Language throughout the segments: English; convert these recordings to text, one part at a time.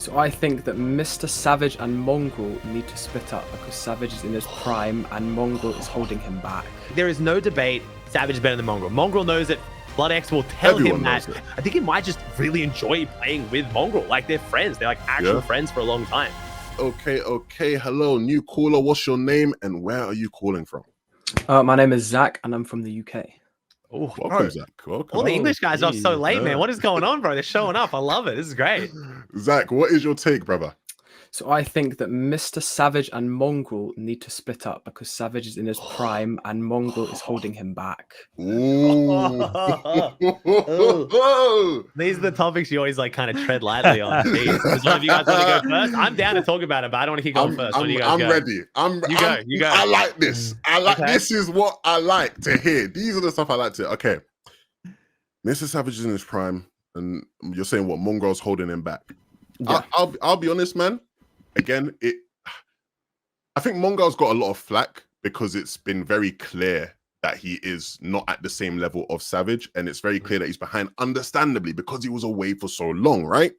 So I think that MrSavage and Mongraal need to split up because Savage is in his prime and Mongraal is holding him back. There is no debate. Savage is better than Mongraal. Mongraal knows it. Blood X will tell him that. I think he might just really enjoy playing with Mongraal. Like, they're friends. They're like actual friends for a long time. Okay. Hello, new caller. What's your name and where are you calling from? My name is Zach and I'm from the UK. Oh, welcome, Zach. Welcome. All the English guys are so late, man. What is going on, bro? They're showing up. I love it. This is great. Zach, what is your take, brother? So I think that MrSavage and Mongraal need to split up because Savage is in his prime and Mongraal is holding him back. Ooh. These are the topics you always like kind of tread lightly on. Does one of you guys want to go first? I'm down to talk about it, but I don't want to keep going first. I'm ready. You go. I like this. This is what I like to hear. These are the stuff I like to hear. Okay. MrSavage is in his prime, and you're saying what? Mongraal's holding him back. Yeah. I'll be honest, man. Again, I think Mongraal's got a lot of flack because it's been very clear that he is not at the same level of Savage, and it's very clear that he's behind, understandably, because he was away for so long, right?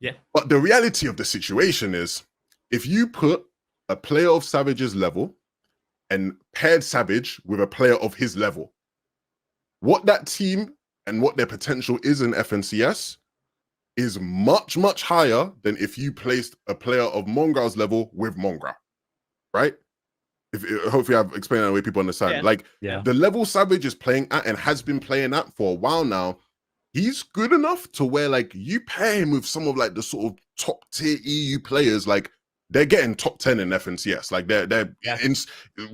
Yeah. But the reality of the situation is, if you put a player of Savage's level and paired Savage with a player of his level, what that team and what their potential is in FNCS is much, much higher than if you placed a player of Mongraal's level with Mongraal, right? Hopefully I've explained that the way people understand. The level Savage is playing at and has been playing at for a while now, he's good enough to where like you pair him with some of like the sort of top tier EU players, like they're getting top 10 in FNCS. Like they're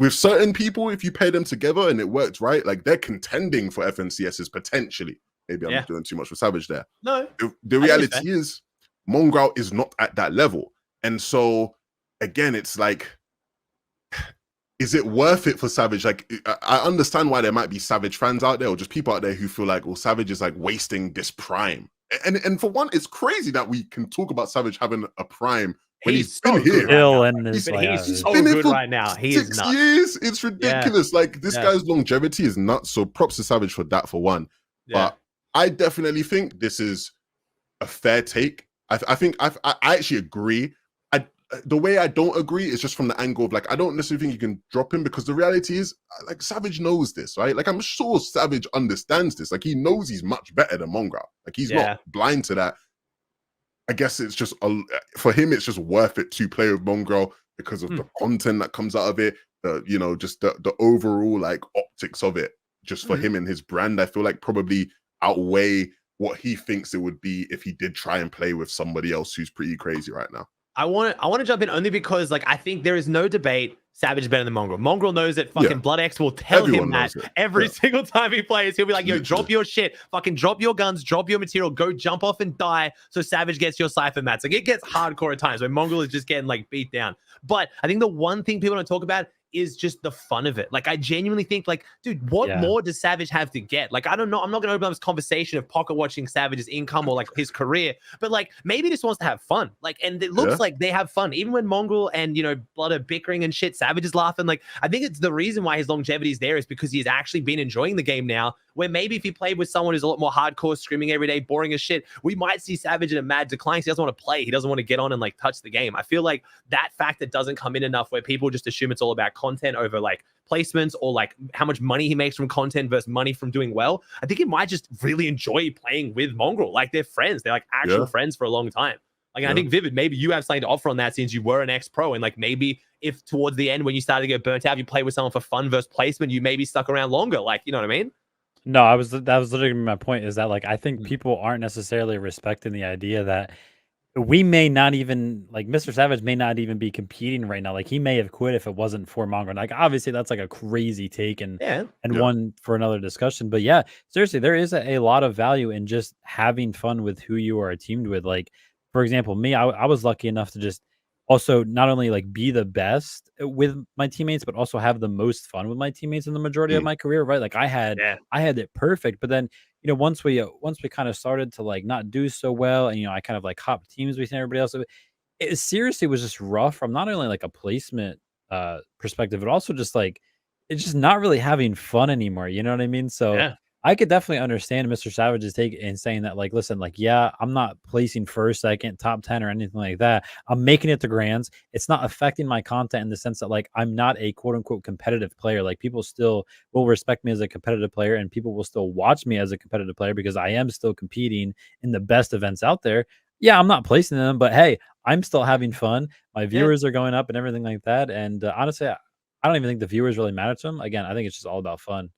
with certain people, if you pair them together and it works right, like they're contending for FNCSs potentially. Maybe I'm doing too much for Savage there. No. The reality is Mongraal is not at that level. And so, again, it's like, is it worth it for Savage? Like, I understand why there might be Savage fans out there or just people out there who feel like, well, Savage is like wasting this prime. And for one, it's crazy that we can talk about Savage having a prime when he's been here. He's so good right now. He is 6 years. It's ridiculous. Like, this guy's longevity is nuts. So props to Savage for that, for one. But I definitely think this is a fair take. I think I actually agree. The way I don't agree is just from the angle of like, I don't necessarily think you can drop him because the reality is like Savage knows this, right? Like I'm sure Savage understands this. Like he knows he's much better than Mongraal. Like he's not blind to that. I guess it's just, for him, it's just worth it to play with Mongraal because of the content that comes out of it. Just the overall like optics of it, just for him and his brand, I feel like probably outweigh what he thinks it would be if he did try and play with somebody else who's pretty crazy right now. I want to jump in only because like I think there is no debate Savage is better than Mongraal. Mongraal knows that fucking Blood X will tell him that every single time he plays. He'll be like, yo, drop your shit, fucking drop your guns, drop your material, go jump off and die so Savage gets your cypher mats. Like it gets hardcore at times when Mongraal is just getting like beat down. But I think the one thing people don't talk about is just the fun of it. Like I genuinely think like, dude, what more does Savage have to get? Like, I don't know. I'm not going to open up this conversation of pocket watching Savage's income or like his career, but like maybe he just wants to have fun. Like, and it looks like they have fun. Even when Mongraal and, Blood are bickering and shit, Savage is laughing. Like, I think it's the reason why his longevity is there is because he's actually been enjoying the game now, where maybe if he played with someone who's a lot more hardcore, screaming every day, boring as shit, we might see Savage in a mad decline. He doesn't want to play. He doesn't want to get on and like touch the game. I feel like that factor doesn't come in enough where people just assume it's all about content over like placements or like how much money he makes from content versus money from doing well. I think he might just really enjoy playing with Mongraal. Like they're friends. They're like actual friends for a long time. Like I think Vivid, maybe you have something to offer on that since you were an ex-pro, and like maybe if towards the end when you started to get burnt out, you play with someone for fun versus placement, you maybe stuck around longer. Like, you know what I mean? No, that was literally my point, is that like I think people aren't necessarily respecting the idea that we may not even, like, MrSavage may not even be competing right now. Like he may have quit if it wasn't for Mongraal. Like obviously that's like a crazy take and one for another discussion. But yeah, seriously, there is a lot of value in just having fun with who you are teamed with. Like for example, me, I was lucky enough to just also not only like be the best with my teammates, but also have the most fun with my teammates in the majority of my career, right? Like I had it perfect, but then once we kind of started to like not do so well, and I kind of like hopped teams with everybody else. It seriously was just rough from not only like a placement perspective, but also just like it's just not really having fun anymore. You know what I mean? So I could definitely understand MrSavage's take in saying that, like, listen, like, yeah, I'm not placing first, second, top 10 or anything like that. I'm making it to grands. It's not affecting my content in the sense that, like, I'm not a quote unquote competitive player. Like, people still will respect me as a competitive player, and people will still watch me as a competitive player because I am still competing in the best events out there. Yeah, I'm not placing them, but hey, I'm still having fun. My viewers are going up and everything like that. And honestly, I don't even think the viewers really matter to them. Again, I think it's just all about fun.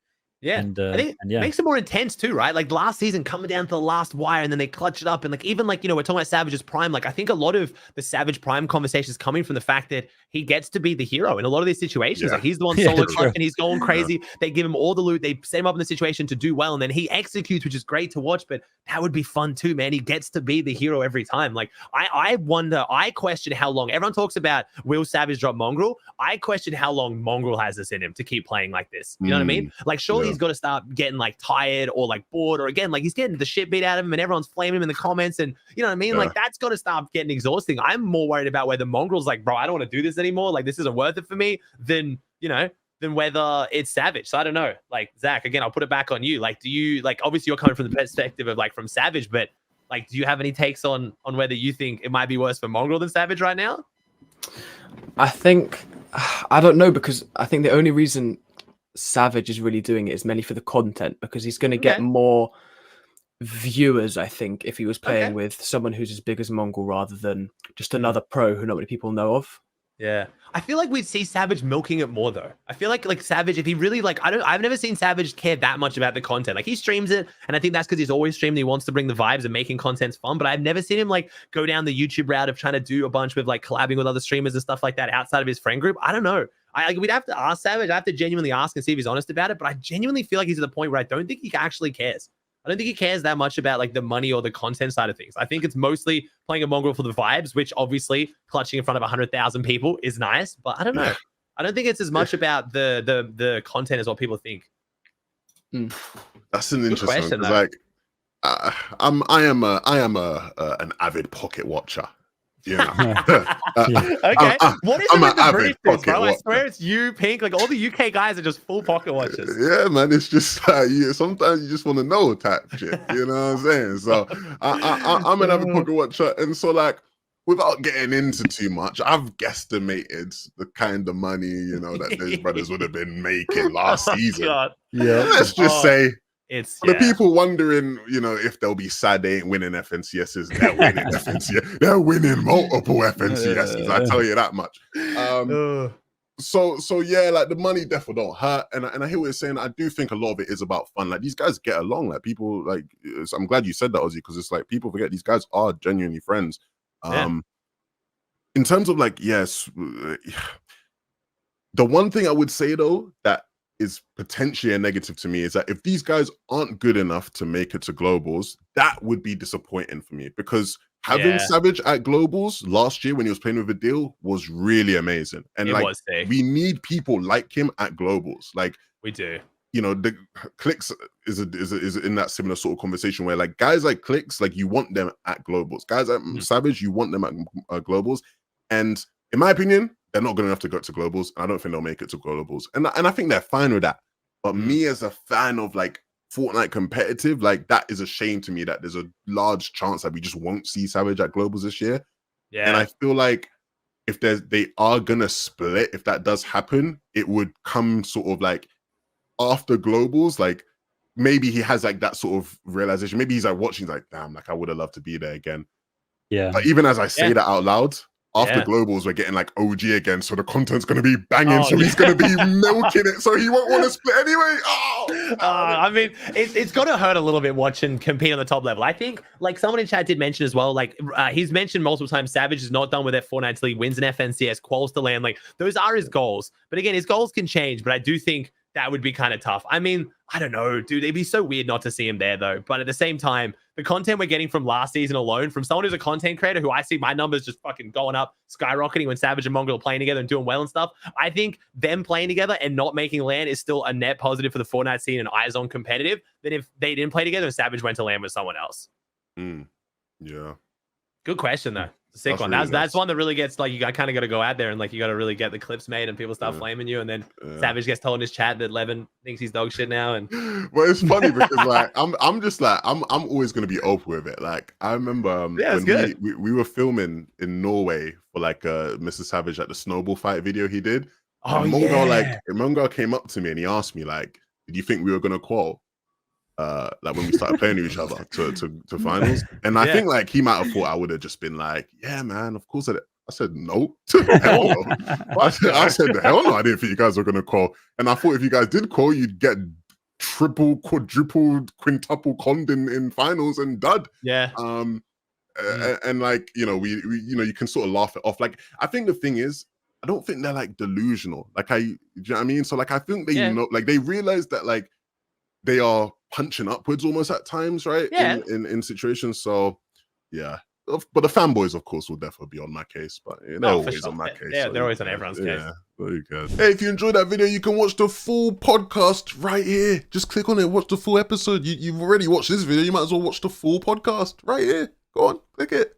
Yeah, I think And it makes it more intense too, right? Like last season, coming down to the last wire, and then they clutch it up, and like even like we're talking about Savage's prime. Like I think a lot of the Savage prime conversation is coming from the fact that he gets to be the hero in a lot of these situations. Yeah. Like he's the one Yeah, solo true. clutching, he's going crazy. They give him all the loot, they set him up in the situation to do well, and then he executes, which is great to watch. But that would be fun too, man. He gets to be the hero every time. Like I wonder, I question how long everyone talks about will Savage drop Mongraal. I question how long Mongraal has this in him to keep playing like this. You know what I mean? Like surely he's got to start getting like tired or like bored, or again, like he's getting the shit beat out of him and everyone's flaming him in the comments, and you know what I mean? Like that's got to start getting exhausting. I'm more worried about whether Mongraal's like, bro, I don't want to do this anymore. Like this isn't worth it for me than, than whether it's Savage. So I don't know. Like Zach, again, I'll put it back on you. Like, do you like, obviously you're coming from the perspective of like from Savage, but like, do you have any takes on whether you think it might be worse for Mongraal than Savage right now? I think, I don't know, because I think the only reason Savage is really doing it is mainly for the content, because he's going to get more viewers, I think, if he was playing with someone who's as big as Mongraal rather than just another pro who not many people know of. Yeah, I feel like we'd see Savage milking it more though. I feel like Savage, if he really like, I've never seen Savage care that much about the content. Like he streams it, and I think that's because he's always streamed. He wants to bring the vibes and making content's fun. But I've never seen him like go down the YouTube route of trying to do a bunch with like collabing with other streamers and stuff like that outside of his friend group. I don't know. We'd have to ask Savage. I have to genuinely ask and see if he's honest about it. But I genuinely feel like he's at the point where I don't think he actually cares. I don't think he cares that much about like the money or the content side of things. I think it's mostly playing a Mongraal for the vibes, which obviously clutching in front of 100,000 people is nice, but I don't know. I don't think it's as much about the content as what people think. That's an interesting question, because like I am an avid pocket watcher. You know. Okay. What is it with the British dudes, bro? Watcher. I swear it's you, Pink. Like all the UK guys are just full pocket watchers. Yeah, man. It's just sometimes you just want to know type shit. You know what I'm saying? So I'm an avid pocket watcher, and so like without getting into too much, I've guesstimated the kind of money that those brothers would have been making last season. God. Yeah, let's just say. It's the people wondering, if they'll be sad they ain't winning FNCSs, they're winning FNCS. They're winning multiple FNCSs. I tell you that much. So yeah, like the money definitely don't hurt, and I hear what you're saying. I do think a lot of it is about fun. Like these guys get along. Like people, like I'm glad you said that, Ozzy, because it's like people forget these guys are genuinely friends. In terms of like, yes, the one thing I would say though that is potentially a negative to me is that if these guys aren't good enough to make it to globals, that would be disappointing for me, because having Savage at globals last year when he was playing with a deal was really amazing. And we need people like him at globals. Like we do. The Clicks is in that similar sort of conversation where like guys like Clicks, like you want them at globals. Guys like Savage, you want them at globals. And in my opinion, they're not good enough to go to globals. I don't think they'll make it to globals. And I think they're fine with that. But me as a fan of like Fortnite competitive, like that is a shame to me that there's a large chance that we just won't see Savage at globals this year. Yeah. And I feel like if they are gonna split, if that does happen, it would come sort of like after globals. Like maybe he has like that sort of realization. Maybe he's like watching, like, damn, like I would have loved to be there again. Yeah. But even as I say that out loud, after globals, we're getting like OG again, so the content's gonna be banging. So he's gonna be milking it, so he won't want to split anyway. I mean, it's gonna hurt a little bit watching compete on the top level. I think, like someone in chat did mention as well, like he's mentioned multiple times, Savage is not done with F4 until he wins an FNCS, quals to land. Like those are his goals, but again, his goals can change. But I do think that would be kind of tough. I mean, I don't know, dude. It'd be so weird not to see him there, though. But at the same time, the content we're getting from last season alone, from someone who's a content creator who I see my numbers just fucking going up, skyrocketing when Savage and Mongraal are playing together and doing well and stuff. I think them playing together and not making LAN is still a net positive for the Fortnite scene and eyes on competitive than if they didn't play together and Savage went to LAN with someone else. Yeah. Good question, though. Sick one. Really That's nice. one that really gets like, you kind of got to go out there and like you got to really get the clips made and people start flaming you, and then Savage gets told in his chat that Levin thinks he's dog shit now. And well, it's funny because like I'm just like I'm always gonna be open with it. Like I remember when we were filming in Norway for like Mr. Savage, like the snowball fight video he did. Oh, Mongraal, like Mongraal came up to me and he asked me like, did you think we were gonna quarrel? Like when we started playing with each other to finals, and I think like he might have thought I would have just been like, yeah, man, of course. I said no, hell no. I said hell no. I didn't think you guys were gonna call, and I thought if you guys did call, you'd get triple, quadruple, quintuple conned in finals and dud. Yeah. And like we you can sort of laugh it off. Like I think the thing is, I don't think they're like delusional. Like do you know what I mean? So like I think they know, like they realize that like they are punching upwards almost at times, right? Yeah. In situations. So yeah. But the fanboys, of course, will definitely be on my case. But they're always on my case. Yeah, so they're always on everyone's case. Yeah, very good. Hey, if you enjoyed that video, you can watch the full podcast right here. Just click on it, watch the full episode. You've already watched this video. You might as well watch the full podcast right here. Go on, click it.